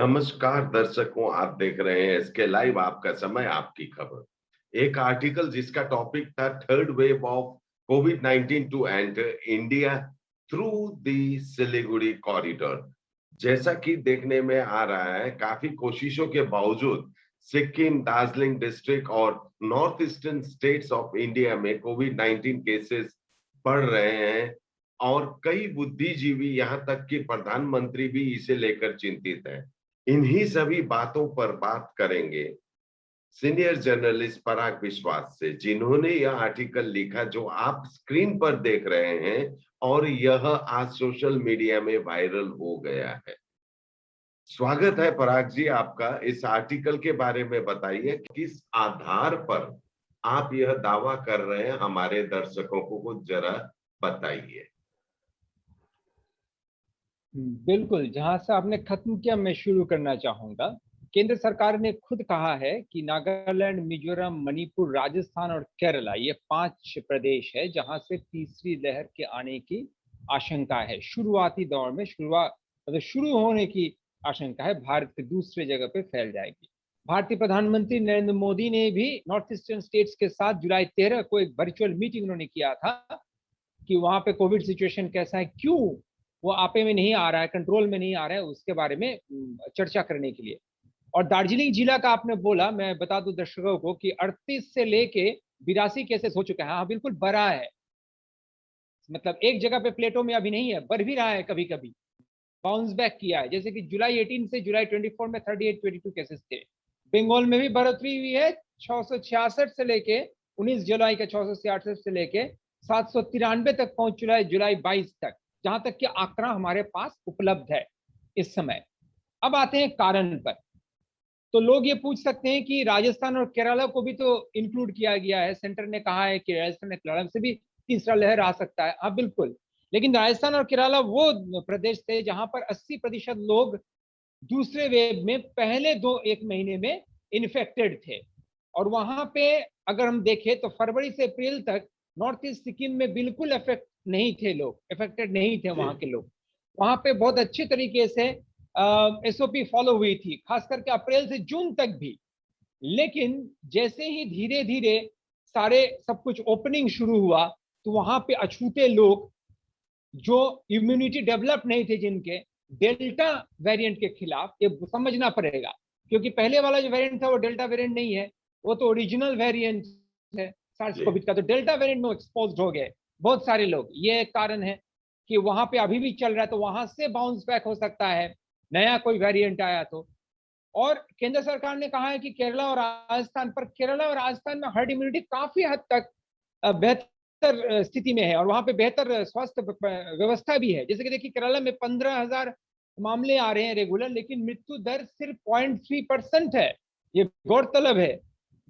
नमस्कार दर्शकों, आप देख रहे हैं एसके लाइव। आपका समय, आपकी खबर। एक आर्टिकल जिसका टॉपिक था third wave of covid 19 to enter India through the Siliguri corridor. जैसा कि देखने में आ रहा है, काफी कोशिशों के बावजूद सिक्किम, दार्जिलिंग डिस्ट्रिक्ट और north eastern states of India में कोविड 19 केसेस बढ़ रहे हैं और कई बुद्धिजीवी, यहाँ तक कि प्रधानमंत्री भी इसे लेकर चिंतित हैं। इन्हीं सभी बातों पर बात करेंगे सीनियर जर्नलिस्ट पराग विश्वास से, जिन्होंने यह आर्टिकल लिखा जो आप स्क्रीन पर देख रहे हैं और यह आज सोशल मीडिया में वायरल हो गया है। स्वागत है पराग जी आपका। इस आर्टिकल के बारे में बताइए, किस आधार पर आप यह दावा कर रहे हैं, हमारे दर्शकों को कुछ जरा बताइए। बिल्कुल, जहां से आपने खत्म किया मैं शुरू करना चाहूंगा। केंद्र सरकार ने खुद कहा है कि नागालैंड, मिजोरम, मणिपुर, राजस्थान और केरला ये 5 प्रदेश है जहां से तीसरी लहर के आने की आशंका है। शुरुआती दौर में शुरू होने की आशंका है, भारत के दूसरे जगह पे फैल जाएगी। भारतीय प्रधानमंत्री नरेंद्र मोदी ने भी नॉर्थ ईस्टर्न स्टेट्स के साथ जुलाई 13 को एक वर्चुअल मीटिंग उन्होंने किया था कि वहां पे कोविड सिचुएशन कैसा है, क्यों वो आपे में नहीं आ रहा है, कंट्रोल में नहीं आ रहा है, उसके बारे में चर्चा करने के लिए। और दार्जिलिंग जिला का आपने बोला, मैं बता दूं दर्शकों को कि 38 से लेके 82 केसेस हो चुके हैं। हाँ बिल्कुल बढ़ा है, मतलब एक जगह पे प्लेटो में अभी नहीं है, बढ़ भी रहा है, कभी कभी बाउंस बैक किया है। जैसे कि जुलाई 18 से जुलाई 24 में 38-22 केसेस थे। बंगाल में भी बढ़ोतरी हुई है, 666 से लेके 19 जुलाई के 666 से लेके 793 तक पहुंच चुका है जुलाई 22 तक, जहां तक कि आंकड़ा हमारे पास उपलब्ध है इस समय। अब आते हैं कारण पर। तो लोग ये पूछ सकते हैं कि राजस्थान और केरला को भी तो इंक्लूड किया गया है, सेंटर ने कहा है कि राजस्थान और केरला से भी तीसरा लहर आ सकता है। हाँ बिल्कुल, लेकिन राजस्थान और केरला वो प्रदेश थे जहां पर 80% लोग दूसरे वेव में पहले 1 महीने में इन्फेक्टेड थे। और वहां पे अगर हम देखें तो फरवरी से अप्रैल तक नॉर्थ ईस्ट सिक्किम में बिल्कुल इफेक्टेड नहीं थे वहां के लोग। वहां पे बहुत अच्छे तरीके से एसओपी फॉलो हुई थी, खास करके अप्रैल से जून तक भी। लेकिन जैसे ही धीरे धीरे सारे सब कुछ ओपनिंग शुरू हुआ, तो वहां पे अछूते लोग जो इम्यूनिटी डेवलप नहीं थे जिनके, डेल्टा वेरिएंट के खिलाफ, ये समझना पड़ेगा, क्योंकि पहले वाला जो वेरिएंट था वो डेल्टा वेरिएंट नहीं है, वो तो ओरिजिनल वेरिएंट है सार्स कोविड का। तो डेल्टा वेरिएंट में एक्सपोज हो गए बहुत सारे लोग। ये एक कारण है कि वहां पे अभी भी चल रहा है, तो वहां से बाउंस बैक हो सकता है नया कोई वेरिएंट आया तो। और केंद्र सरकार ने कहा है कि केरला और राजस्थान में हर्ड इम्यूनिटी काफी हद तक बेहतर स्थिति में है, और वहां पे बेहतर स्वास्थ्य व्यवस्था भी है। जैसे कि देखिए, केरला में 15,000 मामले आ रहे हैं रेगुलर, लेकिन मृत्यु दर सिर्फ 0.3% है। ये गौरतलब है,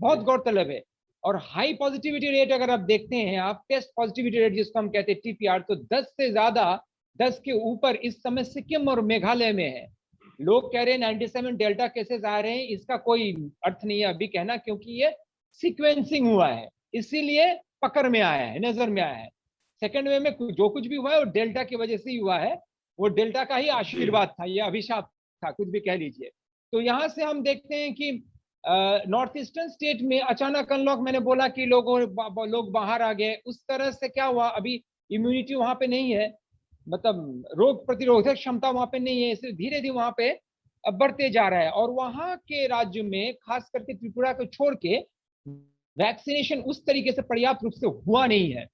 बहुत गौरतलब है। और हाई पॉजिटिविटी रेट अगर आप देखते हैं, आप टेस्ट पॉजिटिविटी रेट जिसको हम कहते हैं टीपीआर, तो 10 से ज्यादा, 10 के ऊपर इस समय सिक्किम और मेघालय में है। लोग कह रहे हैं 97 डेल्टा केसेस आ रहे हैं, इसका कोई अर्थ नहीं है अभी कहना, क्योंकि ये सीक्वेंसिंग हुआ है, इसीलिए पकड़ में आया है, नजर में आया है। सेकेंड वेव में जो कुछ भी हुआ है वो डेल्टा की वजह से ही हुआ है, वो डेल्टा का ही आशीर्वाद था, ये अभिशाप था, कुछ भी कह लीजिए। तो यहां से हम देखते हैं कि नॉर्थ ईस्टर्न स्टेट में अचानक अनलॉक, मैंने बोला कि लोग बाहर आ गए, उस तरह से क्या हुआ, अभी इम्यूनिटी वहां पे नहीं है, मतलब रोग प्रतिरोधक क्षमता वहां पे नहीं है, इसलिए धीरे धीरे वहां पे बढ़ते जा रहा है। और वहां के राज्य में, खास करके त्रिपुरा को छोड़ के, वैक्सीनेशन उस तरीके से पर्याप्त रूप से हुआ नहीं है।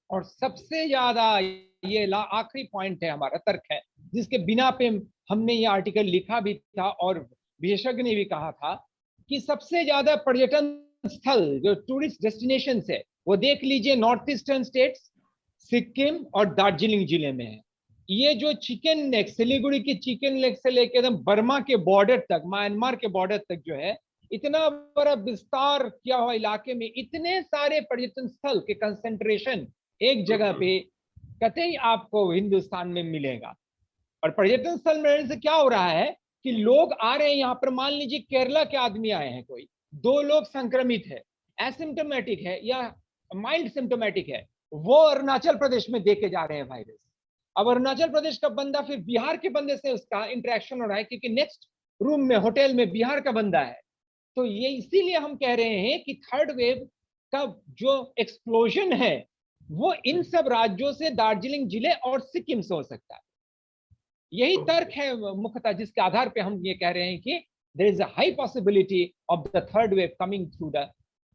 और सबसे ज्यादा, ये आखिरी पॉइंट है, हमारा तर्क है, जिसके बिना पे हमने ये आर्टिकल लिखा भी था और विशेषज्ञ ने भी कहा था कि सबसे ज्यादा पर्यटन स्थल जो टूरिस्ट डेस्टिनेशन है, वो देख लीजिए नॉर्थ ईस्टर्न स्टेट्स, सिक्किम और दार्जिलिंग जिले में है। ये जो चिकन नेक, सिलीगुड़ी की चिकन नेक से लेकर एकदम बर्मा के बॉर्डर तक, म्यांमार के बॉर्डर तक जो है, इतना बड़ा विस्तार किया हुआ इलाके में इतने सारे पर्यटन स्थल के कंसेंट्रेशन एक जगह पे कतई आपको हिंदुस्तान में मिलेगा। और पर्यटन स्थल में से क्या हो रहा है कि लोग आ रहे हैं यहाँ पर, मान लीजिए केरला के आदमी आए हैं, कोई 2 लोग संक्रमित है, एसिम्टोमेटिक है या माइल्ड सिम्टोमेटिक है, वो अरुणाचल प्रदेश में देके जा रहे हैं वायरस। अब अरुणाचल प्रदेश का बंदा फिर बिहार के बंदे से उसका इंटरेक्शन हो रहा है, क्योंकि नेक्स्ट रूम में होटल में बिहार का बंदा है। तो ये इसीलिए हम कह रहे हैं कि थर्ड वेव का जो एक्सप्लोजन है वो इन सब राज्यों से, दार्जिलिंग जिले और सिक्किम से हो सकता है। यही तर्क है मुख्यतः, जिसके आधार पे हम ये कह रहे हैं कि there is a high possibility of the third wave coming through the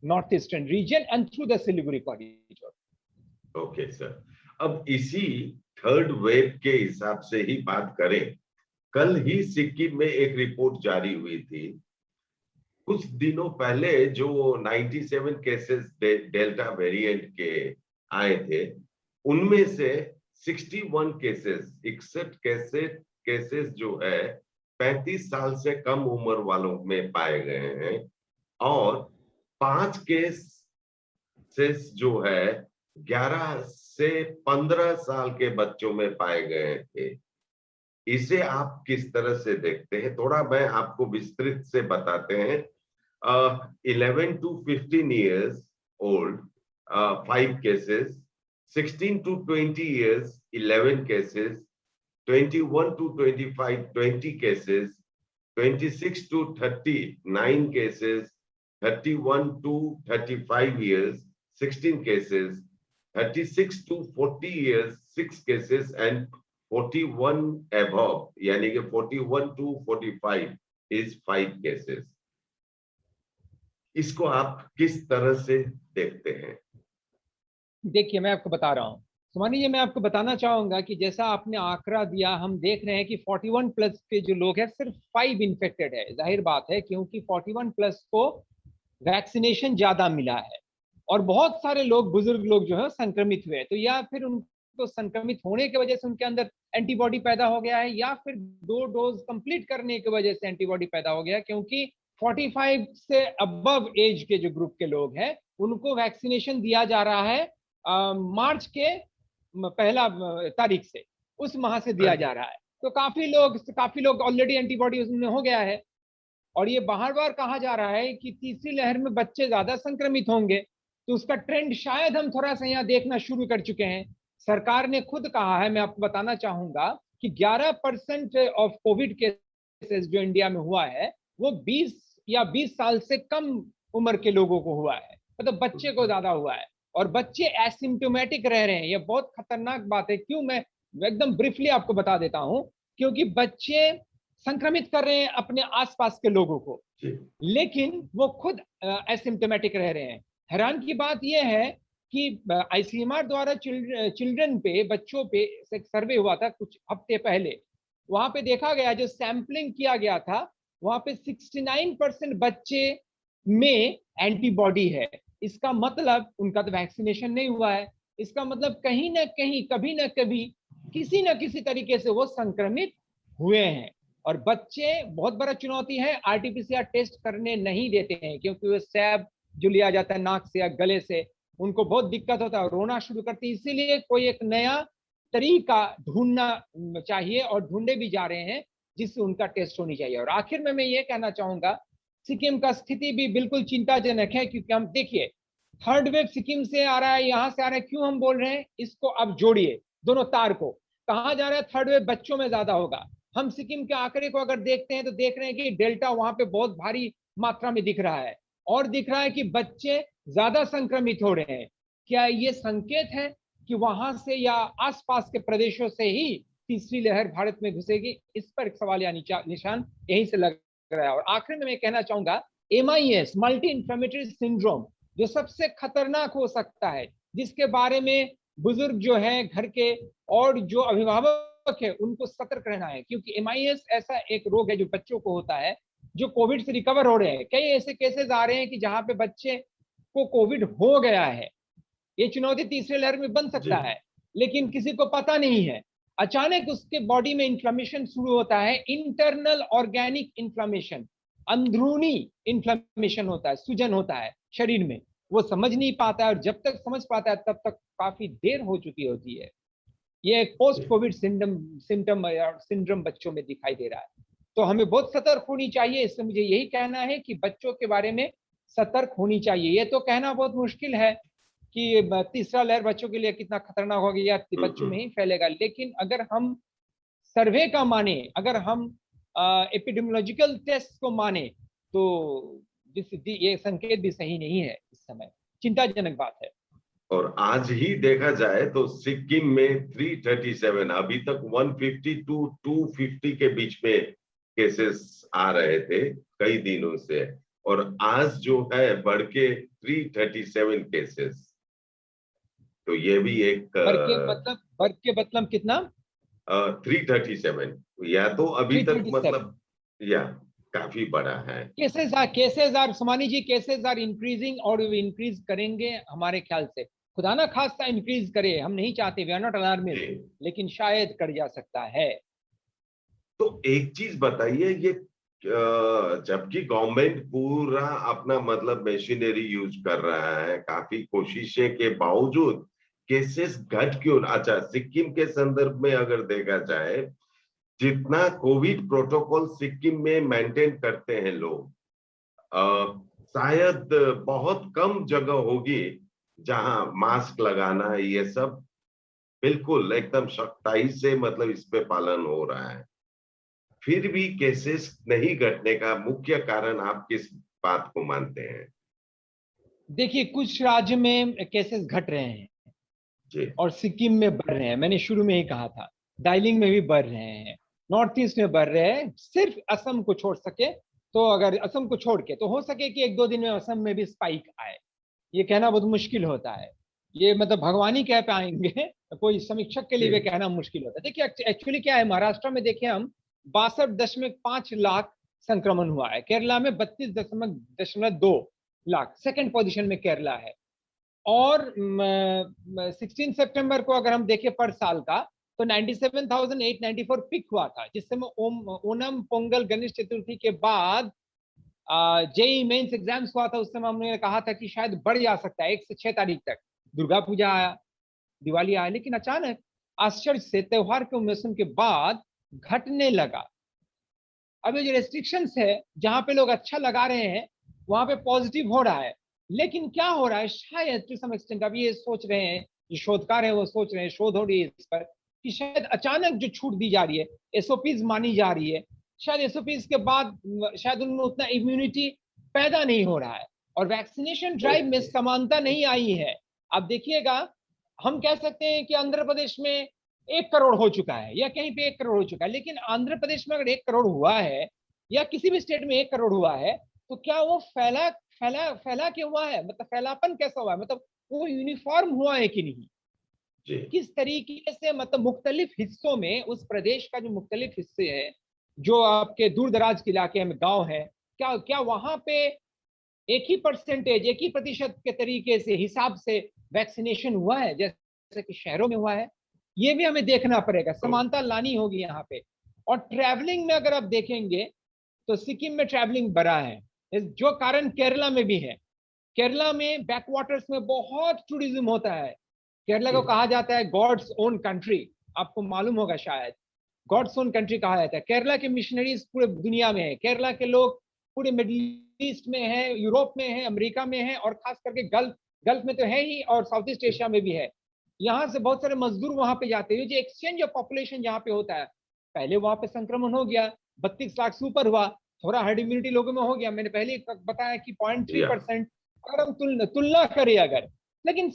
northeastern region and through the Siliguri corridor. Okay sir, अब इसी थर्ड वेव के हिसाब से ही बात करें, कल ही सिक्किम में एक रिपोर्ट जारी हुई थी। कुछ दिनों पहले जो 97 केसेस डेल्टा वेरिएंट के आए थे, उनमें से 61 केसेस, 61 केसेस जो है 35 साल से कम उम्र वालों में पाए गए हैं, और 5 केसेस जो है 11 से 15 साल के बच्चों में पाए गए थे। इसे आप किस तरह से देखते हैं? थोड़ा मैं आपको विस्तृत से बताते हैं। 11 to 15 years old, 5 cases, 16 to 20 years, 11 cases, 21 to 25, 20 cases, 26 to 39 cases, 31 to 35 years, 16 cases, 36 to 40 years, 6 cases, and 41 above, यानी कि 41 to 45 is 5 cases. इसको आप किस तरह से देखते हैं? देखिए, मैं आपको बता रहा हूँ सुमानी जी, मैं आपको बताना चाहूंगा कि जैसा आपने आंकड़ा दिया, हम देख रहे हैं कि 41 प्लस के जो लोग हैं सिर्फ 5 इन्फेक्टेड है। जाहिर बात है, क्योंकि 41 प्लस को वैक्सीनेशन ज्यादा मिला है और बहुत सारे लोग, बुजुर्ग लोग जो है संक्रमित हुए, तो या फिर उनको संक्रमित होने की वजह से उनके अंदर एंटीबॉडी पैदा हो गया है, या फिर 2 डोज कंप्लीट करने की वजह से एंटीबॉडी पैदा हो गया, क्योंकि 45 से अबव एज के जो ग्रुप के लोग हैं उनको वैक्सीनेशन दिया जा रहा है मार्च के पहला तारीख से, उस माह से दिया जा रहा है। तो काफी लोग ऑलरेडी एंटीबॉडी उसमें हो गया है। और ये बार बार कहा जा रहा है कि तीसरी लहर में बच्चे ज्यादा संक्रमित होंगे, तो उसका ट्रेंड शायद हम थोड़ा सा यहाँ देखना शुरू कर चुके हैं। सरकार ने खुद कहा है, मैं आपको बताना चाहूंगा कि 11% ऑफ कोविड केसेस जो इंडिया में हुआ है वो 20 या 20 साल से कम उम्र के लोगों को हुआ है, मतलब बच्चे को ज्यादा हुआ है, और बच्चे एसिम्प्टोमेटिक रह रहे हैं। ये बहुत खतरनाक बात है। क्यों, मैं एकदम ब्रीफली आपको बता देता हूं। क्योंकि बच्चे संक्रमित कर रहे हैं अपने आसपास के लोगों को, लेकिन वो खुद एसिम्प्टोमेटिक रह रहे हैं। हैरान की बात यह है कि आईसीएमआर द्वारा चिल्ड्रन पे, बच्चों पे एक सर्वे हुआ था कुछ हफ्ते पहले। वहां पे देखा गया, जो सैंपलिंग किया गया था, वहां पे 69% बच्चे में एंटीबॉडी है। इसका मतलब उनका तो वैक्सीनेशन नहीं हुआ है। इसका मतलब कहीं ना कहीं, कभी ना कभी, किसी ना किसी तरीके से वो संक्रमित हुए हैं। और बच्चे, बहुत बड़ा चुनौती है, आरटीपीसीआर टेस्ट करने नहीं देते हैं, क्योंकि वो स्वैब जो लिया जाता है नाक से या गले से, उनको बहुत दिक्कत होता है, रोना शुरू करती है। इसीलिए कोई एक नया तरीका ढूंढना चाहिए, और ढूंढे भी जा रहे हैं, जिससे उनका टेस्ट होनी चाहिए। और आखिर में मैं ये कहना चाहूंगा, सिक्किम का स्थिति भी बिल्कुल चिंताजनक है, क्योंकि हम देखिए, थर्ड वेव सिक्किम से आ रहा है, यहां से आ रहा है। क्यों हम बोल रहे हैं? इसको अब जोड़िए, दोनों तार को। कहा जा रहा है थर्ड वेव बच्चों में ज्यादा होगा। हम सिक्किम के आंकड़े को अगर देखते हैं तो देख रहे हैं कि डेल्टा वहां पे बहुत भारी मात्रा में दिख रहा है, और दिख रहा है कि बच्चे ज्यादा संक्रमित हो रहे हैं। क्या ये संकेत है कि वहां से या आसपास के प्रदेशों से ही तीसरी लहर भारत में घुसेगी? इस पर एक सवाल या निशान यहीं से लग रहा है। और आखिर में मैं कहना चाहूंगा, MIS, मल्टी इंफ्लेमेटरी सिंड्रोम, जो सबसे खतरनाक हो सकता है, जिसके बारे में बुजुर्ग जो है घर के और जो अभिभावक है उनको सतर्क रहना है। क्योंकि MIS ऐसा एक रोग है जो बच्चों को होता है, जो कोविड से रिकवर हो रहे हैं। कई ऐसे केसेस आ रहे हैं कि जहां पे बच्चे को कोविड हो गया है। ये चुनौती तीसरे लहर में बन सकता है, लेकिन किसी को पता नहीं है। अचानक उसके बॉडी में इन्फ्लेमेशन शुरू होता है, इंटरनल ऑर्गेनिक इन्फ्लेमेशन, अंदरूनी इन्फ्लेमेशन होता है, सूजन होता है शरीर में। वो समझ नहीं पाता है, और जब तक समझ पाता है तब तक काफी देर हो चुकी होती है। ये एक पोस्ट कोविड सिंड्रोम बच्चों में दिखाई दे रहा है। तो हमें बहुत सतर्क होनी चाहिए। इससे मुझे यही कहना है कि बच्चों के बारे में सतर्क होनी चाहिए। ये तो कहना बहुत मुश्किल है कि तीसरा लहर बच्चों के लिए कितना खतरनाक होगी या बच्चों में ही फैलेगा, लेकिन अगर हम सर्वे का माने, अगर हम एपिडेमियोलॉजिकल टेस्ट को माने तो ये संकेत भी सही नहीं है इस समय, चिंताजनक बात है। और आज ही देखा जाए तो सिक्किम में 337, अभी तक 150 टू 250 के बीच में केसेस आ रहे थे कई दिनों से, और आज जो है बढ़ के 337 केसेस। तो ये भी एक बढ़ के मतलब कितना? 337, या तो अभी तक 337 मतलब या काफी बड़ा है। केसेस आर सुमानी जी, केसेस आर इंक्रीजिंग और इंक्रीज करेंगे हमारे ख्याल से। खुदा ना खास्ता इंक्रीज करे, हम नहीं चाहते, वी आर नॉट अलार्मिस्ट, लेकिन शायद कर जा सकता है। तो एक चीज बताइए, ये जबकि गवर्नमेंट पूरा अपना मतलब मशीनरी यूज कर रहा है, काफी कोशिशें के बावजूद केसेस घट क्यों? अच्छा, सिक्किम के संदर्भ में अगर देखा जाए, जितना कोविड प्रोटोकॉल सिक्किम में मेंटेन करते हैं लोग, शायद बहुत कम जगह होगी जहां मास्क लगाना ये सब बिल्कुल एकदम सख्ताई से मतलब इस पे पालन हो रहा है। फिर भी केसेस नहीं घटने का मुख्य कारण आप किस बात को मानते हैं? देखिए, कुछ राज्य में केसेस घट रहे हैं जी और सिक्किम में बढ़ रहे हैं। मैंने शुरू में ही कहा था, दार्जिलिंग में भी बढ़ रहे हैं, नॉर्थ ईस्ट में बढ़ रहे हैं। सिर्फ असम को छोड़ सके तो, अगर असम को छोड़ के तो हो सके कि 1-2 दिन में असम में भी स्पाइक आए, ये कहना बहुत मुश्किल होता है। ये मतलब भगवान ही कह पाएंगे, कोई समीक्षक के लिए भी कहना मुश्किल होता है। देखिए एक्चुअली क्या है, महाराष्ट्र में देखें हम 62.5 लाख संक्रमण हुआ है, केरला में 32.2 लाख, सेकंड पोजीशन में केरला है। और 16 सितंबर को अगर हम देखें पर साल का, तो 97,894 पिक हुआ था, जिस समय ओणम, पोंगल, गणेश चतुर्थी के बाद जेई मेंस एग्जाम्स हुआ था। उस समय हमने कहा था कि शायद बढ़ जा सकता है 1 से 6 तारीख तक। दुर्गा पूजा आया, दिवाली आया, लेकिन अचानक आश्चर्य से त्योहार के मौसम के बाद घटने लगा। अब ये जो रेस्ट्रिक्शंस है, जहां पे लोग अच्छा लगा रहे हैं वहां पे पॉजिटिव हो रहा है, लेकिन क्या हो रहा है, शायद टू सम एक्सटेंट अभी ये सोच रहे हैं, जो शोधकार है वो सोच रहे हैं, शोध हो रही है इस पर, कि शायद अचानक जो छूट दी जा रही है, एसओपीज मानी जा रही है, शायद एसओपीज के बाद शायद उनमें उतना इम्यूनिटी पैदा नहीं हो रहा है, और वैक्सीनेशन ड्राइव में समानता नहीं आई है। अब देखिएगा, हम कह सकते हैं कि आंध्र प्रदेश में 1 करोड़ हो चुका है, या कहीं पे 1 करोड़ हो चुका है, लेकिन आंध्र प्रदेश में अगर 1 करोड़ हुआ है, या किसी भी स्टेट में 1 करोड़ हुआ है, तो क्या वो फैला फैला फैला के हुआ है? मतलब फैलापन कैसा हुआ है, मतलब वो यूनिफॉर्म हुआ है कि नहीं? जी किस तरीके से, मतलब मुख्तलिफ हिस्सों में, उस प्रदेश का जो मुख्तलिफ हिस्से हैं, जो आपके दूर दराज के इलाके में गांव है, क्या क्या वहां पे एक ही परसेंटेज, एक ही प्रतिशत के तरीके से, हिसाब से वैक्सीनेशन हुआ है जैसे कि शहरों में हुआ है? ये भी हमें देखना पड़ेगा, समानता लानी होगी यहाँ पे। और ट्रैवलिंग में अगर आप देखेंगे तो सिक्किम में ट्रैवलिंग बढ़ा है, जो कारण केरला में भी है। केरला में बैकवाटर्स में बहुत टूरिज्म होता है। केरला को कहा जाता है गॉड्स ओन कंट्री, आपको मालूम होगा शायद, गॉड्स ओन कंट्री कहा जाता है। केरला के मिशनरीज पूरे दुनिया में है, केरला के लोग पूरे मिडिल ईस्ट में है, यूरोप में है, अमेरिका में है, और खास करके गल्फ में तो है ही, और साउथ ईस्ट एशिया में भी है। यहाँ से बहुत सारे मजदूर वहां पे जाते हैं। जो एक्सचेंज ऑफ पॉपुलेशन जहाँ पे होता है, पहले वहां पे संक्रमण हो गया, 32 लाख से ऊपर हुआ, थोड़ा हर्ड इम्यूनिटी लोगों में हो गया। मैंने पहले बताया कि 0.3%, अगर हम तुलना करें अगर, लेकिन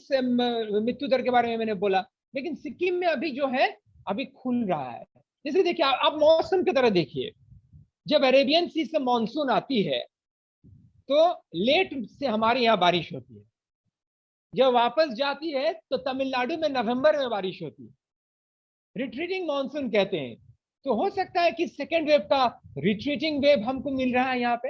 मृत्यु दर के बारे में मैंने बोला, लेकिन सिक्किम में अभी जो है, अभी खुल रहा है। जैसे देखिए, आप मौसम की तरह देखिए, जब अरेबियन सी से मानसून आती है तो लेट से हमारे यहाँ बारिश होती है, जब वापस जाती है तो तमिलनाडु में नवंबर में बारिश होती है, रिट्रीटिंग मानसून कहते हैं। तो हो सकता है कि सेकेंड वेव का रिट्रीटिंग वेव हमको मिल रहा है यहाँ पे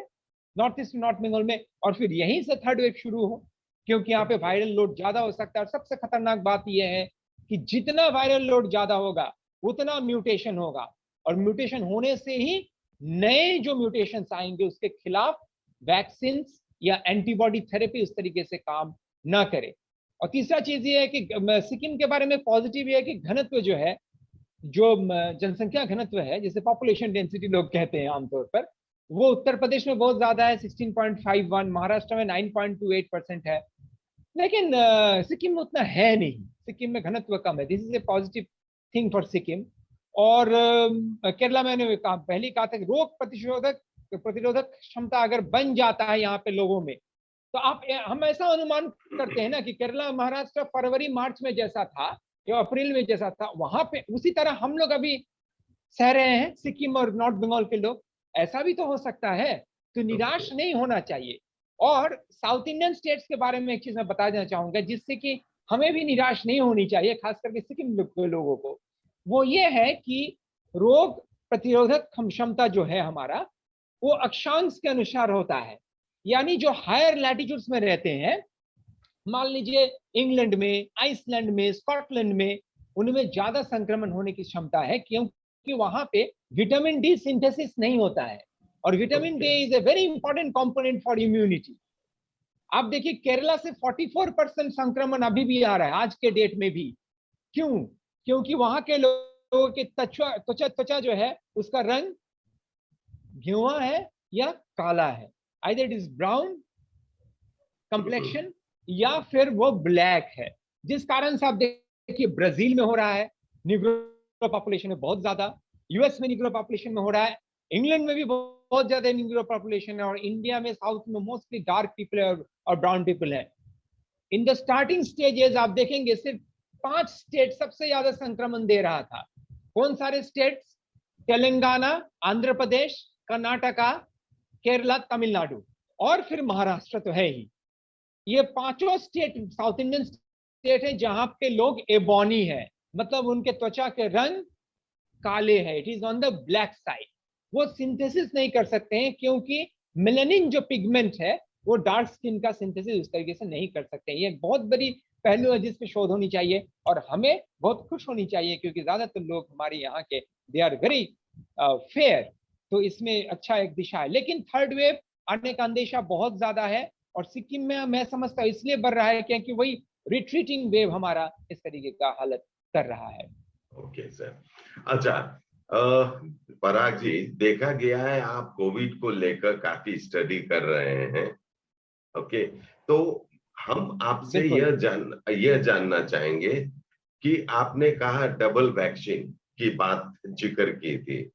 नॉर्थ ईस्ट, नॉर्थ बंगाल में, और फिर यहीं से थर्ड वेव शुरू हो, क्योंकि यहाँ पे वायरल लोड ज्यादा हो सकता है। और सबसे खतरनाक बात यह है कि जितना वायरल लोड ज्यादा होगा उतना म्यूटेशन होगा, और म्यूटेशन होने से ही नए जो म्यूटेशन आएंगे उसके खिलाफ वैक्सीन या एंटीबॉडी थेरेपी उस तरीके से काम ना करे। और तीसरा चीज ये है कि सिक्किम के बारे में पॉजिटिव ये है कि घनत्व जो है, जो जनसंख्या घनत्व है, जिसे पॉपुलेशन डेंसिटी लोग कहते हैं आमतौर पर, वो उत्तर प्रदेश में बहुत ज्यादा है, 16.51, महाराष्ट्र में 9.28% है, लेकिन सिक्किम में उतना है नहीं। सिक्किम में घनत्व कम है, this is a positive thing for Sikkim. और केरला मैंने पहले कहा था कि रोग प्रतिरोधक क्षमता अगर बन जाता है यहाँ पे लोगों में, तो हम ऐसा अनुमान करते हैं ना कि केरला महाराष्ट्र फरवरी मार्च में जैसा था या अप्रैल में जैसा था, वहां पे उसी तरह हम लोग अभी सह रहे हैं, सिक्किम और नॉर्थ बंगाल के लोग। ऐसा भी तो हो सकता है, तो निराश नहीं होना चाहिए। और साउथ इंडियन स्टेट्स के बारे में एक चीज मैं बता देना चाहूंगा जिससे कि हमें भी निराश नहीं होनी चाहिए, खास करके सिक्किम के लोगों को। वो ये है कि रोग प्रतिरोधक क्षमता जो है हमारा, वो अक्षांश के अनुसार होता है। यानी जो हायर लैटिट्यूड्स में रहते हैं, मान लीजिए इंग्लैंड में, आइसलैंड में, स्कॉटलैंड में, उनमें ज्यादा संक्रमण होने की क्षमता है, क्योंकि वहां पे विटामिन डी सिंथेसिस नहीं होता है, और vitamin D is a very important component for immunity. आप देखिए केरला से 44% संक्रमण अभी भी आ रहा है आज के डेट में भी। क्यों? क्योंकि वहां के लोगों के त्वचा जो है उसका रंग घेवा है या काला है, either it is brown complexion या फिर वो ब्लैक है। जिस कारण से आप देखिए ब्राजील में हो रहा है, निग्रो पॉपुलेशन है बहुत ज्यादा, यूएस में निग्रो पॉपुलेशन में हो रहा है, इंग्लैंड में भी बहुत ज्यादा निग्रो पॉपुलेशन है, और इंडिया में साउथ में मोस्टली डार्क पीपल और ब्राउन पीपल है। इन द स्टार्टिंग स्टेजेस आप देखेंगे सिर्फ 5 स्टेट सबसे ज्यादा संक्रमण दे रहा था। कौन सारे स्टेट्स? तेलंगाना, आंध्र प्रदेश, कर्नाटका, केरला, तमिलनाडु, और फिर महाराष्ट्र तो है ही। ये पांचों स्टेट साउथ इंडियन स्टेट है जहां पे लोग एबोनी है, मतलब उनके त्वचा के रंग काले हैं, it is on the black side. वो सिंथेसिस नहीं कर सकते हैं क्योंकि मेलानिन जो पिगमेंट है वो डार्क स्किन का सिंथेसिस उस तरीके से नहीं कर सकते। ये एक बहुत बड़ी पहलू है जिस पे शोध होनी चाहिए, और हमें बहुत खुश होनी चाहिए क्योंकि ज्यादातर लोग हमारे यहाँ के दे आर वेरी फेयर, तो इसमें अच्छा एक दिशा है। लेकिन थर्ड वेव आने का अंदेशा बहुत ज्यादा है, और सिक्किम में मैं समझता हूँ इसलिए बढ़ रहा है क्योंकि वही रिट्रीटिंग वेव हमारा इस तरीके का हालत कर रहा है। Okay sir. अच्छा, पराग जी, देखा गया है आप कोविड को लेकर काफी स्टडी कर रहे हैं। ओके, तो हम आपसे यह जानना चाहेंगे कि आपने कहा डबल वैक्सीन की बात जिक्र की थी।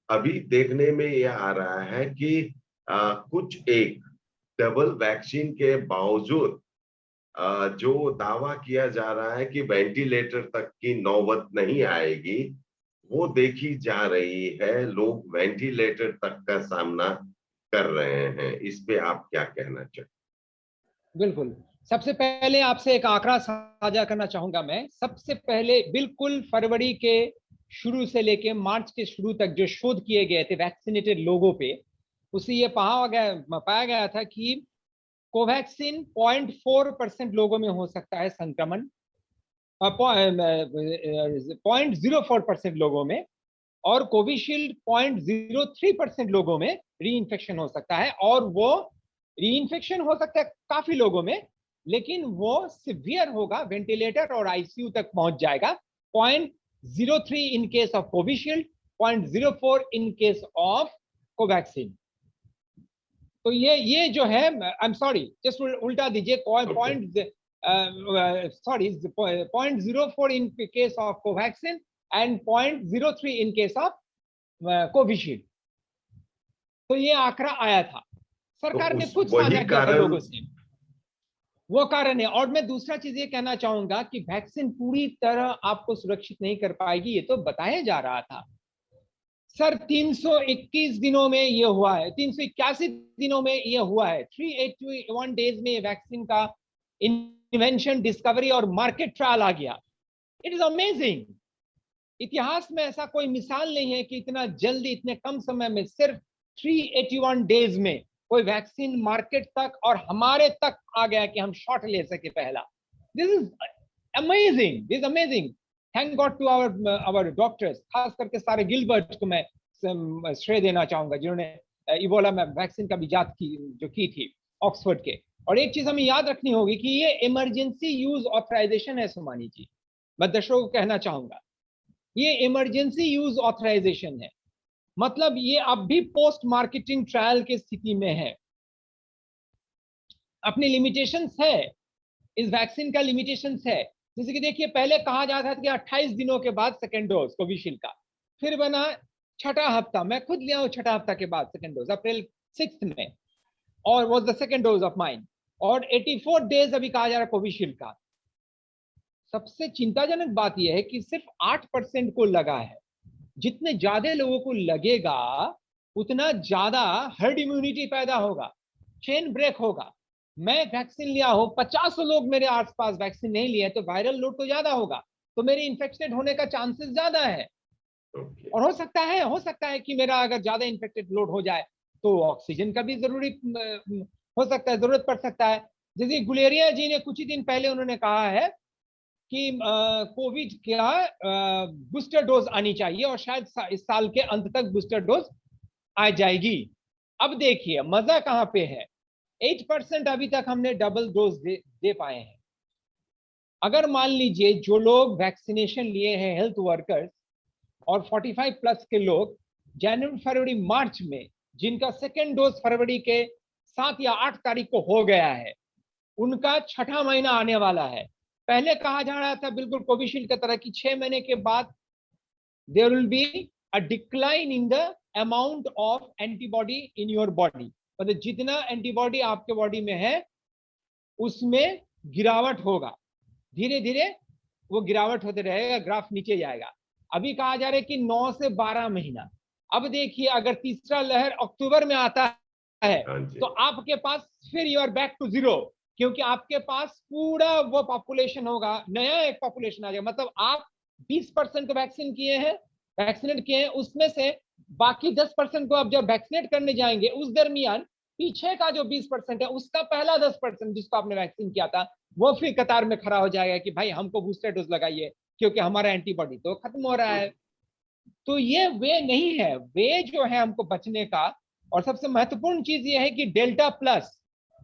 अभी देखने में यह आ रहा है कि कुछ एक डबल वैक्सीन के बावजूद जो दावा किया जा रहा है कि वेंटिलेटर तक की नौबत नहीं आएगी, वो देखी जा रही है। लोग वेंटिलेटर तक का सामना कर रहे हैं। इस पे आप क्या कहना चाहते? बिल्कुल, सबसे पहले आपसे एक आंकड़ा साझा करना चाहूंगा मैं। सबसे पहले बिल्कुल फरवरी के शुरू से लेके मार्च के शुरू तक जो शोध किए गए थे वैक्सीनेटेड लोगों पे, उससे ये पाया गया था कि कोवैक्सीन 0.4% लोगों में हो सकता है संक्रमण, 0.04% लोगों में, और कोविशील्ड 0.03% लोगों में री-इन्फेक्शन हो सकता है। और वो री-इन्फेक्शन हो सकता है काफी लोगों में, लेकिन वो सिवियर होगा, वेंटिलेटर और आईसीयू तक पहुंच जाएगा। 0.03 in case of Covishield, 0.04 in case of Covaxin. तो ये जो है, आई एम सॉरी, जस्ट उल्टा दीजिए, 0.04 in case of Covaxin and 0.03 in case of Covishield. तो ये आंकड़ा आया था, सरकार ने खुद साझा किया था लोगों से, वो कारण है। और मैं दूसरा चीज ये कहना चाहूंगा कि वैक्सीन पूरी तरह आपको सुरक्षित नहीं कर पाएगी, ये तो बताया जा रहा था सर। 321 दिनों में ये हुआ है, 381 दिनों में ये हुआ है, 381 डेज में वैक्सीन का इन्वेंशन, डिस्कवरी और मार्केट ट्रायल आ गया। It is amazing. इतिहास में ऐसा कोई मिसाल नहीं है कि इतना जल्दी, इतने कम समय में, सिर्फ 381 डेज में कोई वैक्सीन मार्केट तक और हमारे तक आ गया कि हम शॉट ले सके पहला। This is amazing, this amazing. Thank God to our doctors, खास करके सारे गिलबर्ट को मैं श्रेय देना चाहूंगा जिन्होंने इबोला में वैक्सीन का भी जांच की थी ऑक्सफोर्ड के। और एक चीज हमें याद रखनी होगी कि ये इमरजेंसी यूज ऑथराइजेशन है सुमानी जी, मैं दर्शकों को कहना चाहूंगा ये इमरजेंसी यूज ऑथराइजेशन है, मतलब ये अब भी पोस्ट मार्केटिंग ट्रायल की स्थिति में है। अपनी लिमिटेशंस है, इस वैक्सीन का लिमिटेशंस है। जैसे कि देखिए पहले कहा जाता था कि 28 दिनों के बाद सेकेंड डोज कोविशील्ड का, फिर बना छठा हफ्ता, मैं खुद लिया हूं छठा हफ्ता के बाद सेकंड डोज अप्रैल 6 में, और was the second dose of mine, और 84 डेज अभी कहा जा रहा है कोविशील्ड का। सबसे चिंताजनक बात यह है कि सिर्फ 8% को लगा है। जितने ज्यादा लोगों को लगेगा उतना ज्यादा हर्ड इम्यूनिटी पैदा होगा, चेन ब्रेक होगा। मैं वैक्सीन लिया हूं, 50 लोग मेरे आसपास वैक्सीन नहीं लिए, तो वायरल लोड तो ज्यादा होगा, तो मेरे इन्फेक्टेड होने का चांसेस ज्यादा है। ओके। और हो सकता है कि मेरा अगर ज्यादा इन्फेक्टेड लोड हो जाए तो ऑक्सीजन का भी जरूरी हो सकता है, जरूरत पड़ सकता है। जैसे गुलेरिया जी ने कुछ ही दिन पहले उन्होंने कहा है कि कोविड का बूस्टर डोज आनी चाहिए, और शायद इस साल के अंत तक बूस्टर डोज आ जाएगी। अब देखिए मजा कहां पे है, 8% अभी तक हमने डबल डोज दे पाए हैं। अगर मान लीजिए जो लोग वैक्सीनेशन लिए हैं, हेल्थ वर्कर्स और 45 प्लस के लोग, जनवरी फरवरी मार्च में जिनका सेकेंड डोज फरवरी के 7 या 8 तारीख को हो गया है, उनका छठा महीना आने वाला है। पहले कहा जा रहा था बिल्कुल कोविशील्ड की तरह कि 6 महीने के बाद there will be a decline in the amount of antibody in your body, मतलब जितना एंटीबॉडी आपके बॉडी में है उसमें गिरावट होगा, धीरे धीरे वो गिरावट होते रहेगा, ग्राफ नीचे जाएगा। अभी कहा जा रहा है कि 9 से 12 महीना। अब देखिए अगर तीसरा लहर अक्टूबर में आता है हाँ जी। तो आपके पास फिर you are back to zero, क्योंकि आपके पास पूरा वो पॉपुलेशन होगा, नया एक पॉपुलेशन आ जाएगा। मतलब आप 20% को वैक्सीन किए हैं, वैक्सीनेट किए हैं, उसमें से बाकी 10% को आप जब वैक्सीनेट करने जाएंगे उस दरमियान पीछे का जो 20% है उसका पहला 10% जिसको आपने वैक्सीन किया था वो फिर कतार में खड़ा हो जाएगा कि भाई हमको बूस्टर डोज लगाइए, क्योंकि हमारा एंटीबॉडी तो खत्म हो रहा है। तो ये वे नहीं है, वे जो है हमको बचने का। और सबसे महत्वपूर्ण चीज ये है कि डेल्टा प्लस,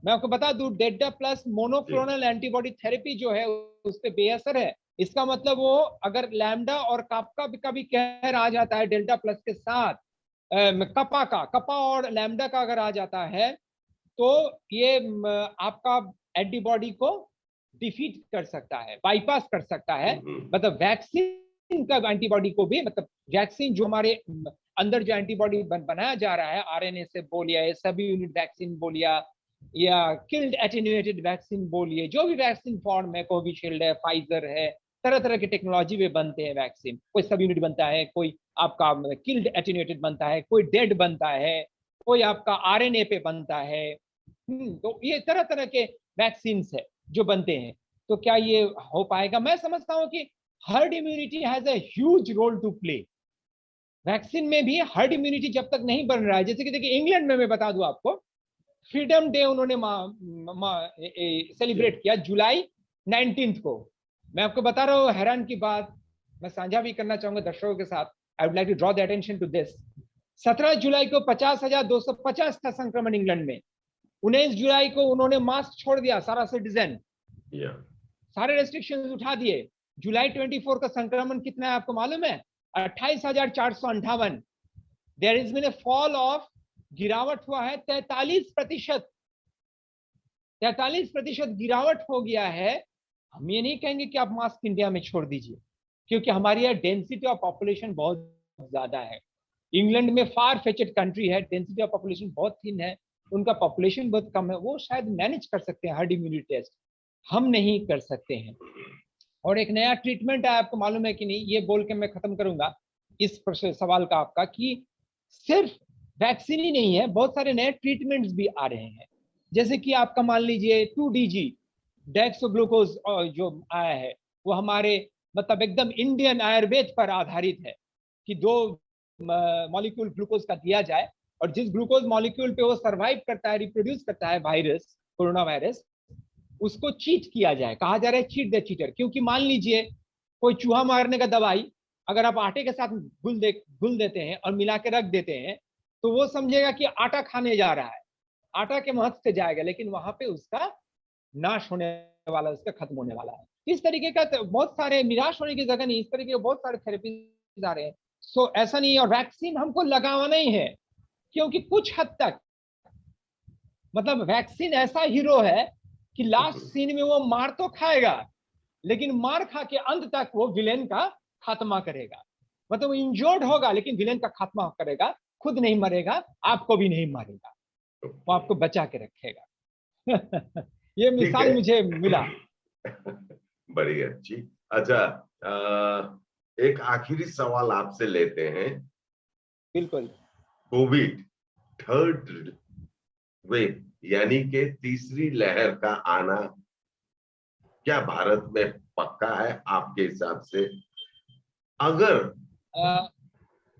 मैं आपको बता दूं, delta plus monoclonal antibody therapy जो है उस पर बेअसर है। इसका मतलब वो अगर लैम्डा और कापा का भी कहर आ जाता है डेल्टा प्लस के साथ, कपा और लैम्डा का अगर आ जाता है तो ये आपका एंटीबॉडी को डिफीट कर सकता है, बाईपास कर सकता है। मतलब वैक्सीन का एंटीबॉडी को भी, मतलब वैक्सीन जो हमारे अंदर जो एंटीबॉडी बनाया जा रहा है आरएनए से बोलिए, सभी यूनिट वैक्सीन बोलिए, या किल्ड एटेन्यूएटेड वैक्सीन बोलिए, जो भी वैक्सीन फॉर्म है, कोविशील्ड है, फाइजर है, तरह तरह की टेक्नोलॉजी में बनते हैं वैक्सीन। कोई सब यूनिट बनता है, कोई आपका किल्ड एटेन्यूएटेड बनता है, कोई डेड बनता है, कोई आपका आरएनए पे बनता है। तो ये तरह तरह के वैक्सीन है जो बनते हैं। तो क्या ये हो पाएगा? मैं समझता हूं कि herd immunity has a huge role to play. Vaccine में भी हर्ड इम्यूनिटी जब तक नहीं बन रहा है, जैसे कि देखिए इंग्लैंड में मैं बता दूं आपको, फ्रीडम डे उन्होंने सेलिब्रेट किया जुलाई 19 को। मैं आपको बता रहा हूँ हैरान की बात, मैं साझा भी करना चाहूंगा दर्शकों के साथ। I would like to draw the attention to this. 17 जुलाई को 50,250 था संक्रमण इंग्लैंड में। 19 जुलाई को उन्होंने मास्क छोड़ दिया, सारा सिटीजन, सारे रेस्ट्रिक्शंस उठा दिए। जुलाई 24 का संक्रमण कितना है आपको मालूम है? 28,458। There is been a fall off, गिरावट हुआ है 43%। 43% गिरावट हो गया है। हम ये नहीं कहेंगे कि आप मास्क इंडिया में छोड़ दीजिए, क्योंकि हमारी यहाँ डेंसिटी ऑफ पॉपुलेशन बहुत ज्यादा है। इंग्लैंड में फार फेचेड कंट्री है, डेंसिटी ऑफ पॉपुलेशन बहुत थिन है, उनका पॉपुलेशन बहुत कम है, वो शायद मैनेज कर सकते हैं हर्ड इम्यूनिटी टेस्ट, हम नहीं कर सकते हैं। और एक नया ट्रीटमेंट है, आपको मालूम है कि नहीं, ये बोल के मैं खत्म करूंगा इस सवाल का आपका, कि सिर्फ वैक्सीन ही नहीं है, बहुत सारे नए ट्रीटमेंट्स भी आ रहे हैं। जैसे कि आपका मान लीजिए 2DG डेक्सोग्लूकोज जो आया है, वो हमारे मतलब एकदम इंडियन आयुर्वेद पर आधारित है कि 2 मॉलिक्यूल ग्लूकोज का दिया जाए, और जिस ग्लूकोज मॉलिक्यूल पे वो सर्वाइव करता है, रिप्रोड्यूस करता है वायरस, कोरोना वायरस, उसको चीट किया जाए। कहा जा रहा है चीट द चीटर, क्योंकि मान लीजिए कोई चूहा मारने का दवाई अगर आप आटे के साथ घुल देते हैं और मिला के रख देते हैं, तो वो समझेगा कि आटा खाने जा रहा है, आटा के महत्व से जाएगा, लेकिन वहां पे उसका नाश होने वाला, उसका खत्म होने वाला है। इस तरीके का बहुत सारे, निराश होने की जगह नहीं, इस तरीके के बहुत सारे थेरेपीज आ रहे हैं। सो ऐसा नहीं है, और वैक्सीन हमको लगाना ही है, क्योंकि कुछ हद तक मतलब वैक्सीन ऐसा हीरो है कि लास्ट सीन में वो मार तो खाएगा, लेकिन मार खा के अंत तक वो विलेन का खात्मा करेगा। मतलब इंजर्ड होगा लेकिन विलेन का खात्मा करेगा, खुद नहीं मरेगा, आपको भी नहीं मारेगा, वो आपको बचा के रखेगा। ये ठीक मिसाल है। मुझे मिला। बड़ी अच्छी। अच्छा, एक आखिरी सवाल आपसे लेते हैं। बिल्कुल। कोविड थर्ड वेव यानी कि तीसरी लहर का आना क्या भारत में पक्का है आपके हिसाब से? अगर, अ,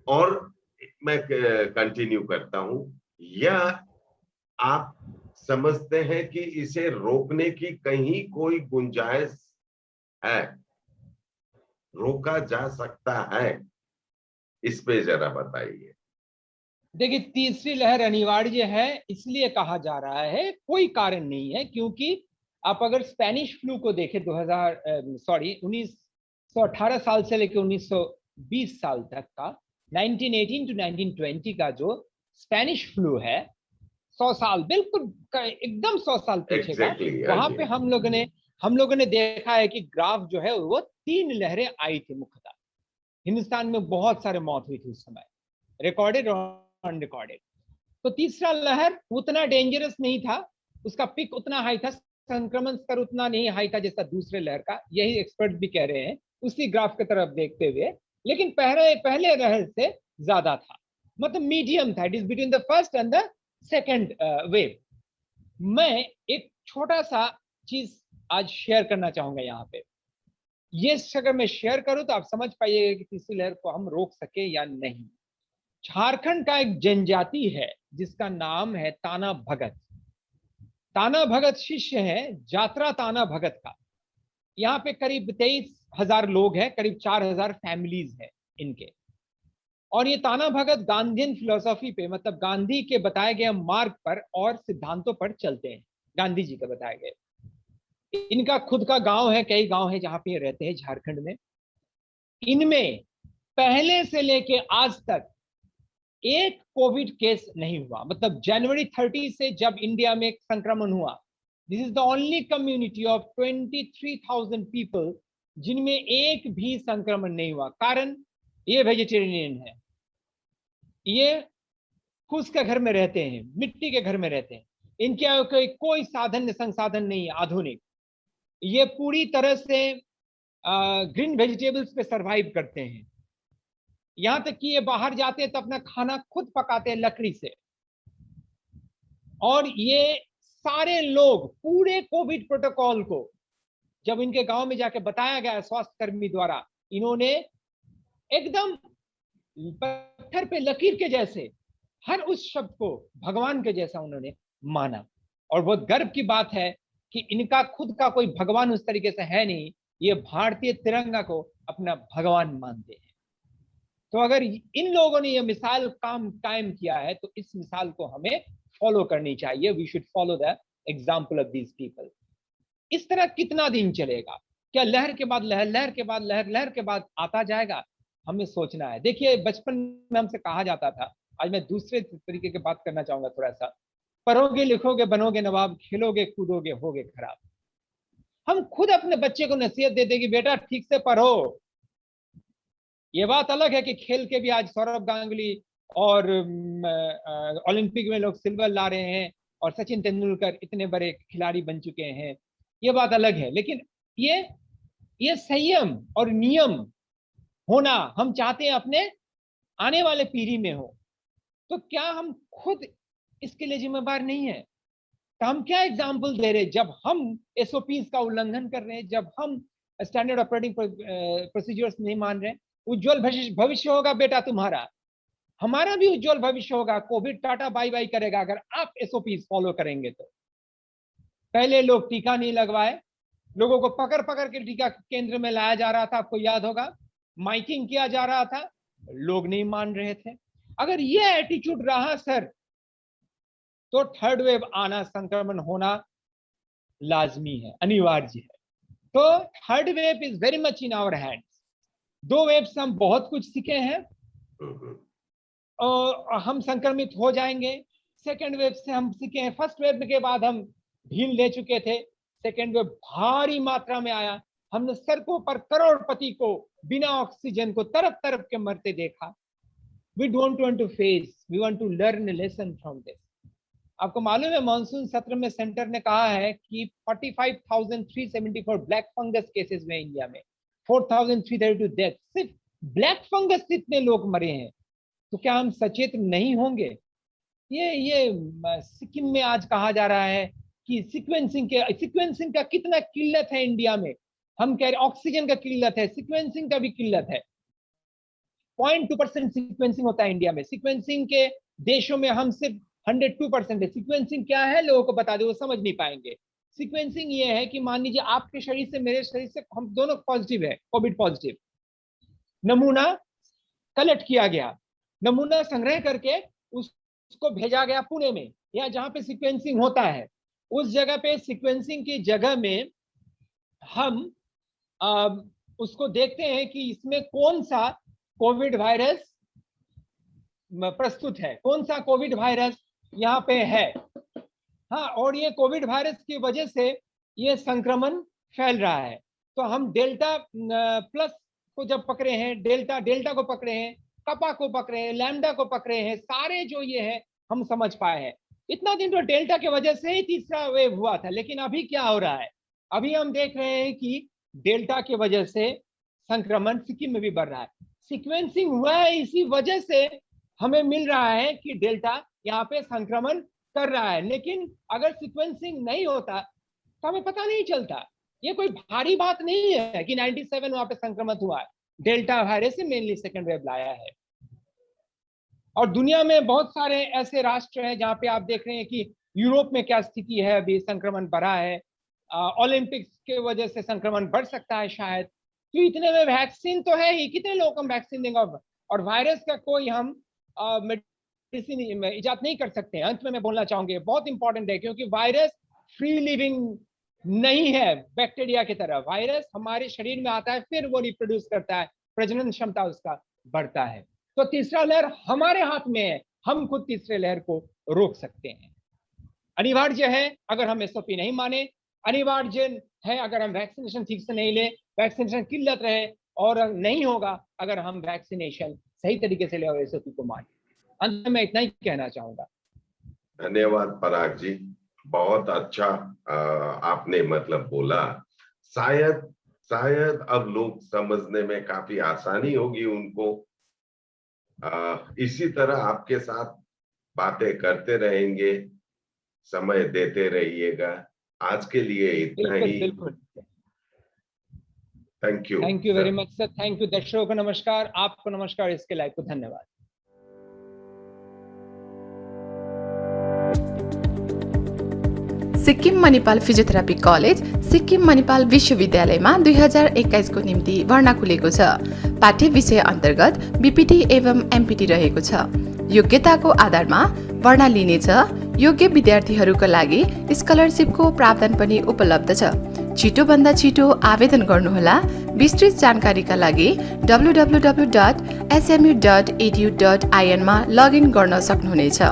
और मैं कंटिन्यू करता हूं, या आप समझते हैं कि इसे रोकने की कहीं कोई गुंजाइश है, रोका जा सकता है? इस पे जरा बताइए। देखिए, तीसरी लहर अनिवार्य है इसलिए कहा जा रहा है, कोई कारण नहीं है, क्योंकि आप अगर स्पेनिश फ्लू को देखें 1918 साल से लेकर 1920 साल तक का, 1918 टू 1920 का जो स्पेनिश फ्लू है, 100 साल बिल्कुल एकदम 100 साल पीछे का, एग्जैक्टली, वहां पे अजी। हम लोगों ने देखा है कि ग्राफ जो है वो 3 लहरें आई थी मुख्यतः। हिंदुस्तान में बहुत सारे मौत हुई थी उस समय, रिकॉर्डेड और अनरिकॉर्डेड। तो तीसरा लहर उतना डेंजरस नहीं था, उसका पिक उतना हाई था, संक्रमण स्तर उतना नहीं हाई था जैसा दूसरे लहर का, यही एक्सपर्ट भी कह रहे हैं उसी ग्राफ की तरफ देखते हुए। लेकिन पहले पहले लहर से ज्यादा था, मतलब मीडियम था, it is between the first and the second wave. मैं एक छोटा सा चीज आज शेयर करना चाहूंगा यहाँ पे। ये अगर मैं शेयर करूं तो आप समझ पाइएगा कि तीसरी लहर को हम रोक सके या नहीं। झारखंड का एक जनजाति है जिसका नाम है ताना भगत। ताना भगत शिष्य है जात्रा ताना भगत का। यहाँ पे करीब 23,000 लोग हैं, करीब 4,000 फैमिलीज है इनके। और ये ताना भगत गांधीन फिलोसॉफी पे, मतलब गांधी के बताए गए मार्ग पर और सिद्धांतों पर चलते हैं, गांधी जी के बताए गए। इनका खुद का गांव है, कई गांव है जहां पे ये रहते हैं झारखंड में। इनमें पहले से लेके आज तक एक कोविड केस नहीं हुआ, मतलब जनवरी 30 से जब इंडिया में संक्रमण हुआ, this is the only community of 23,000 people जिनमें एक भी संक्रमण नहीं हुआ। कारण, ये वेजिटेरियन है, ये फूस के घर में रहते हैं, मिट्टी के घर में रहते हैं, इनके कोई साधन संसाधन नहीं है आधुनिक। ये पूरी तरह से ग्रीन वेजिटेबल्स पे सरवाइव करते हैं। यहां तक कि ये बाहर जाते हैं तो अपना खाना खुद पकाते हैं लकड़ी से। और ये सारे लोग पूरे कोविड प्रोटोकॉल को जब इनके गांव में जाके बताया गया स्वास्थ्य कर्मी द्वारा, इन्होंने एकदम पत्थर पे लकीर के जैसे हर उस शब्द को भगवान के जैसा उन्होंने माना। और बहुत गर्व की बात है कि इनका खुद का कोई भगवान उस तरीके से है नहीं, ये भारतीय तिरंगा को अपना भगवान मानते हैं। तो अगर इन लोगों ने ये मिसाल कायम किया है तो इस मिसाल को हमें फॉलो करनी चाहिए। We should follow the example of these people. इस तरह कितना दिन चलेगा? क्या लहर के बाद लहर, लहर के बाद लहर, लहर के बाद आता जाएगा? हमें सोचना है। देखिए, बचपन में हमसे कहा जाता था, आज मैं दूसरे तरीके की बात करना चाहूंगा थोड़ा सा, पढ़ोगे लिखोगे बनोगे नवाब, खेलोगे कूदोगे होगे खराब। हम खुद अपने बच्चे को नसीहत दे देंगे, बेटा ठीक से पढ़ो। ये बात अलग है कि खेल के भी आज सौरभ गांगुली और ओलंपिक में लोग सिल्वर ला रहे हैं और सचिन तेंदुलकर इतने बड़े खिलाड़ी बन चुके हैं, ये बात अलग है। लेकिन ये संयम और नियम होना हम चाहते हैं अपने आने वाले पीढ़ी में हो। तो क्या हम खुद इसके लिए जिम्मेदार नहीं है? तो हम क्या एग्जाम्पल दे रहे हैं जब हम एसओपीज का उल्लंघन कर रहे हैं, जब हम स्टैंडर्ड ऑपरेटिंग प्रोसीजर्स नहीं मान रहे हैं? उज्जवल भविष्य होगा बेटा तुम्हारा, हमारा भी उज्जवल भविष्य होगा। कोविड टाटा बाय बाय करेगा अगर आप एसओपीज फॉलो करेंगे तो। पहले लोग टीका नहीं लगवाए, लोगों को पकड़ पकड़ के टीका केंद्र में लाया जा रहा था, आपको याद होगा, माइकिंग किया जा रहा था, लोग नहीं मान रहे थे। अगर ये एटीट्यूड रहा सर, तो थर्ड वेव आना, संक्रमण होना लाजमी है, अनिवार्य है। तो third wave is very much in our hands. 2 wave से हम बहुत कुछ सीखे हैं और हम संक्रमित हो जाएंगे। सेकेंड वेव से हम सीखे हैं, फर्स्ट वेव के बाद हम ढील ले चुके थे, सेकेंड वेव भारी मात्रा में आया, हमने सड़कों पर करोड़पति को बिना ऑक्सीजन को तरफ तरफ के मरते देखा। We don't want to face, we want to learn a lesson from this. आपको मालूम है मानसून सत्र में सेंटर ने कहा है कि 45,374 ब्लैक फंगस केसेस में इंडिया में 4,332 डेथ, सिर्फ ब्लैक फंगस से इतने लोग मरे हैं। तो क्या हम सचेत नहीं होंगे? ये सिक्किम में आज कहा जा रहा है कि सीक्वेंसिंग का कितना किल्लत है इंडिया में। हम कह रहे ऑक्सीजन का किल्लत है, सीक्वेंसिंग का भी किल्लत है। 0.2% सीक्वेंसिंग होता है इंडिया में। सीक्वेंसिंग के देशों में हम सिर्फ 102% है। सीक्वेंसिंग क्या है लोगों को बता दो, वो समझ नहीं पाएंगे। सीक्वेंसिंग ये है कि मान लीजिए आपके शरीर से मेरे शरीर से हम दोनों पॉजिटिव है, कोविड पॉजिटिव, नमूना कलेक्ट किया गया, नमूना संग्रह करके उसको भेजा गया पुणे में या जहां पे सीक्वेंसिंग होता है। उस जगह पे सीक्वेंसिंग की जगह में हम उसको देखते हैं कि इसमें कौन सा कोविड वायरस प्रस्तुत है, कौन सा कोविड वायरस यहाँ पे है। हाँ, और ये कोविड वायरस की वजह से ये संक्रमण फैल रहा है। तो हम डेल्टा प्लस को जब पकड़े हैं, डेल्टा को पकड़े हैं, कपा को पकड़े हैं, लैम्डा को पकड़े हैं, सारे जो ये है हम समझ पाए हैं। इतना दिन तो डेल्टा की वजह से ही तीसरा वेव हुआ था, लेकिन अभी क्या हो रहा है? अभी हम देख रहे हैं कि डेल्टा की वजह से संक्रमण सिक्किम में भी बढ़ रहा है। सीक्वेंसिंग हुआ है, इसी वजह से हमें मिल रहा है कि डेल्टा यहाँ पे संक्रमण कर रहा है। लेकिन अगर सीक्वेंसिंग नहीं होता तो हमें पता नहीं चलता। ये कोई भारी बात नहीं है कि 97 वहां पे संक्रमण हुआ है। डेल्टा वायरस से मेनली सेकेंड वेव लाया है। और दुनिया में बहुत सारे ऐसे राष्ट्र हैं जहाँ पे आप देख रहे हैं कि यूरोप में क्या स्थिति है, अभी संक्रमण बढ़ा है। ओलंपिक्स के वजह से संक्रमण बढ़ सकता है शायद। तो इतने में वैक्सीन तो है ही, कितने लोग हम वैक्सीन देंगे? और वायरस का कोई हम मेडिसिन इजाद नहीं कर सकते। अंत में मैं बोलना चाहूंगी, बहुत इंपॉर्टेंट है, क्योंकि वायरस फ्री लिविंग नहीं है बैक्टीरिया की तरह। वायरस हमारे शरीर में आता है, फिर वो रिप्रोड्यूस करता है, प्रजनन क्षमता उसका बढ़ता है। तो तीसरा लहर हमारे हाथ में है, हम खुद तीसरे लहर को रोक सकते हैं। अनिवार्य है अगर हम एसओपी नहीं माने, अनिवार्य है अगर हम वैक्सीनेशन ठीक से नहीं ले, वैक्सीनेशन किल्लत रहे, और नहीं होगा अगर हम वैक्सीनेशन सही तरीके से ले और एसओपी को माने। अंत में मैं इतना ही कहना चाहूंगा। धन्यवाद पराग जी, बहुत अच्छा आपने मतलब बोला। शायद अब लोग समझने में काफी आसानी होगी उनको। इसी तरह आपके साथ बातें करते रहेंगे, समय देते रहिएगा। आज के लिए इतना ही। बिल्कुल। Thank you very much sir. Thank you. दर्शकों को नमस्कार, आपको नमस्कार, इसके लाइव को धन्यवाद। सिक्किम मणिपाल फिजियोथेरापी कलेज सिक्किम मणिपाल विश्वविद्यालयमा 2021 को निम्ति भर्ना खुलेको छ। पाठ्य विषय अन्तर्गत बीपीटी एवं एमपीटी रहेको छ। योग्यताको आधारमा भर्ना लिनेछ। योग्य विद्यार्थीहरूका लागि स्कलरशिपको प्रावधान पनि उपलब्ध छ। छिटोभन्दा छिटो आवेदन गर्नुहोला। विस्तृत जानकारीका लागि www.smu.edu.in मा लगइन गर्न सक्नुहुनेछ।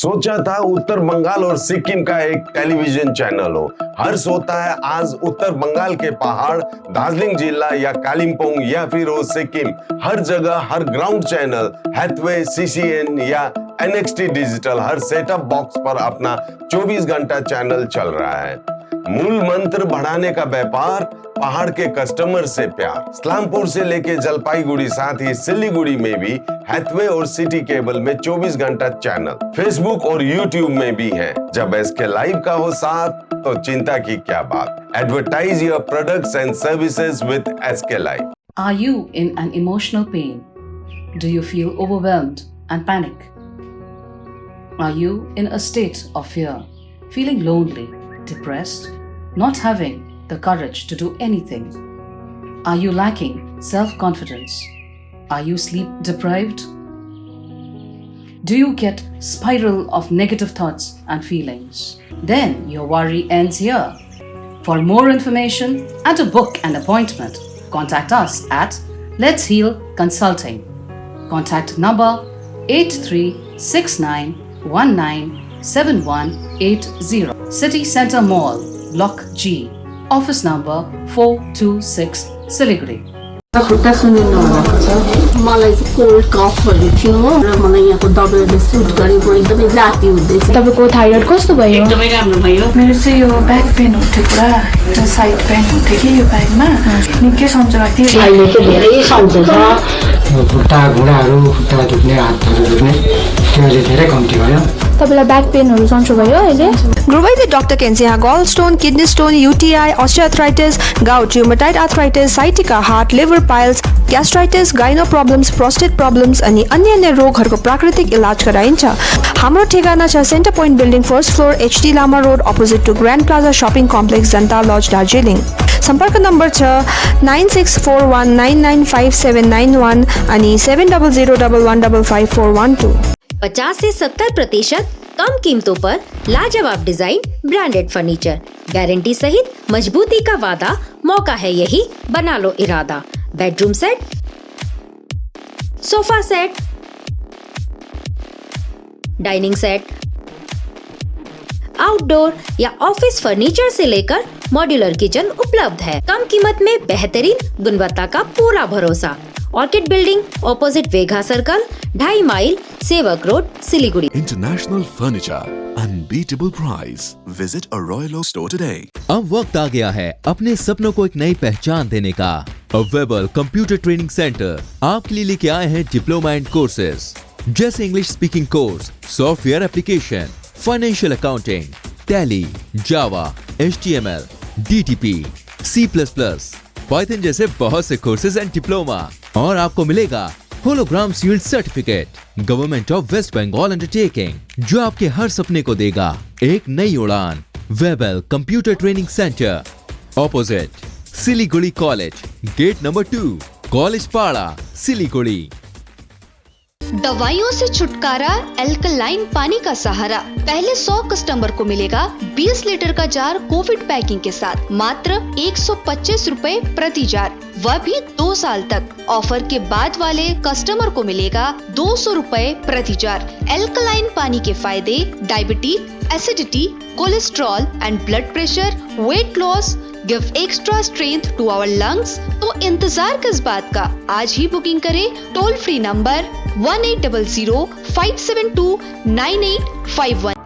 सोचा था उत्तर बंगाल और सिक्किम का एक टेलीविजन चैनल हो। हर्ष होता है आज उत्तर बंगाल के पहाड़, दार्जिलिंग जिला या कालिम्पोंग या फिर हो सिक्किम, हर जगह हर ग्राउंड चैनल हैथवे, सीसीएन या एनएक्सटी डिजिटल हर सेटअप बॉक्स पर अपना 24 घंटा चैनल चल रहा है। मूल मंत्र बढ़ाने का व्यापार, पहाड़ के कस्टमर से प्यार। इस्लामपुर से लेके जलपाईगुड़ी साथ ही सिलीगुड़ी में भी हैथवे और सिटी केबल में 24 घंटा चैनल, फेसबुक और यूट्यूब में भी है। जब एसके लाइव का हो साथ तो चिंता की क्या बात। Advertise your products and services with SK live. Are you in an emotional pain? Do you feel overwhelmed and panic? Are you in a state of fear, feeling lonely, depressed, not having the courage to do anything? Are you lacking self-confidence? Are you sleep deprived? Do you get spiral of negative thoughts and feelings? Then your worry ends here. For more information and to book an appointment, contact us at Let's Heal Consulting, Contact number 8369197180. City Center Mall, Block G, Office number 426, Siliguri. खुट्टा सुन्नु नभएको छ मलाई चाहिँ cold कफहरू थियो र मलाई यहाँको दबाईले suit गरेको एकदमै जाती हुँदैछ तपाईको थाइरोइड कस्तो भयो एकदमै राम्रो भयो मेरो चाहिँ यो ब्याक पेन हुन्थ्यो पुरा एउटा साइड पेन हुन्थ्यो कि यो ब्याकमा निकै सन्चो भएको थियो अहिले चाहिँ धेरै सन्चो छ खुट्टा घुँडाहरू खुट्टा दुख्ने हातहरू दुख्ने त्यो अहिले धेरै कम्ती भयो तपाईलाई ब्याक पेनहरु सन्चो भयो अहिले गुरुवैद्य डाक्टर केन्सिया gall stone kidney stone UTI osteoarthritis gout rheumatoid arthritis sciatica heart liver piles gastritis gyno problems prostate problems अनि अन्य रोगहरूको प्राकृतिक इलाज गराइन्छ हाम्रो ठेगाना छ centre point building first floor HD Lama road opposite to grand plaza shopping complex Janata lodge Darjeeling सम्पर्क नम्बर छ 9641995791 अनि 7001155412 50 से 70% कम कीमतों पर लाजवाब डिजाइन ब्रांडेड फर्नीचर गारंटी सहित मजबूती का वादा मौका है यही बना लो इरादा bedroom set sofa set dining set outdoor या ऑफिस फर्नीचर से लेकर मॉड्यूलर किचन उपलब्ध है कम कीमत में बेहतरीन गुणवत्ता का पूरा भरोसा orchid building opposite Vega circle 2.5 mile Sevoke road Siliguri international furniture unbeatable price visit a royal oak store today अब वक्त आ गया है अपने सपनों को एक नई पहचान देने का वेबल कंप्यूटर ट्रेनिंग सेंटर आपके लिए लेके आए हैं डिप्लोमा एंड कोर्सेज जैसे English speaking course software application financial accounting Tally Java HTML DTP C++ Python जैसे बहुत से कोर्सेज एंड डिप्लोमा और आपको मिलेगा hologram sealed certificate government of west Bengal undertaking जो आपके हर सपने को देगा एक नई उड़ान Webel computer training centre opposite Siliguri college gate number 2 college Para Siliguri दवाइयों से छुटकारा एल्कलाइन पानी का सहारा पहले 100 कस्टमर को मिलेगा 20 लीटर का जार कोविड पैकिंग के साथ मात्र 125 रुपए प्रति जार वह भी 2 साल तक ऑफर के बाद वाले कस्टमर को मिलेगा 200 रुपए प्रति जार एल्कलाइन पानी के फायदे diabetes acidity cholesterol and blood pressure weight loss give extra strength to our lungs तो इंतजार किस बात का आज ही बुकिंग करें टोल फ्री नंबर 1800 572 9851